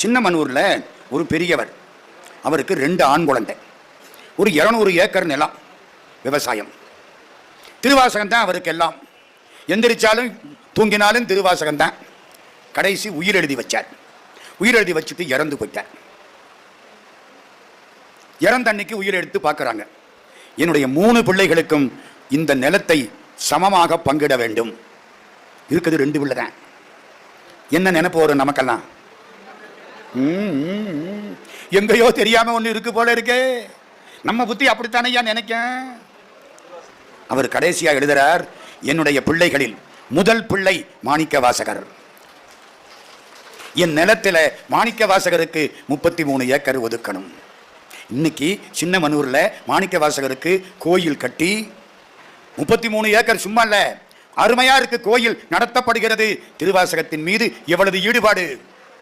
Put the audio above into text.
சின்னமனூரில் ஒரு பெரியவர், அவருக்கு 2 ஆண் குழந்தை, ஒரு 200 ஏக்கர் நிலம், விவசாயம். திருவாசகம் தான் அவருக்கு எல்லாம். எந்திரிச்சாலும் தூங்கினாலும் திருவாசகம் தான். கடைசி உயிர் எழுதி வச்சார். உயிர் எழுதி வச்சுட்டு இறந்து போயிட்டார். இறந்த அன்னைக்கு உயிர் எடுத்து பார்க்குறாங்க. என்னுடைய 3 பிள்ளைகளுக்கும் இந்த நிலத்தை சமமாக பங்கிட வேண்டும். இருக்குது 2 பிள்ளை தான். என்ன நினைப்பு வரும் நமக்கெல்லாம்? எங்கேயோ தெரியாம ஒன்று இருக்கு போல இருக்கே. நம்ம புத்தி அப்படித்தானே நினைக்க. அவர் கடைசியா எழுதுறார், என்னுடைய பிள்ளைகளில் முதல் பிள்ளை மாணிக்க வாசகர். என் நிலத்தில் மாணிக்க வாசகருக்கு 33 ஏக்கர் ஒதுக்கணும். இன்னைக்கு சின்னமனூர்ல மாணிக்க வாசகருக்கு கோயில் கட்டி 33 ஏக்கர் சும்மா இல்ல, அருமையா இருக்கு. கோயில் நடத்தப்படுகிறது. திருவாசகத்தின் மீது எவ்வளவு ஈடுபாடு!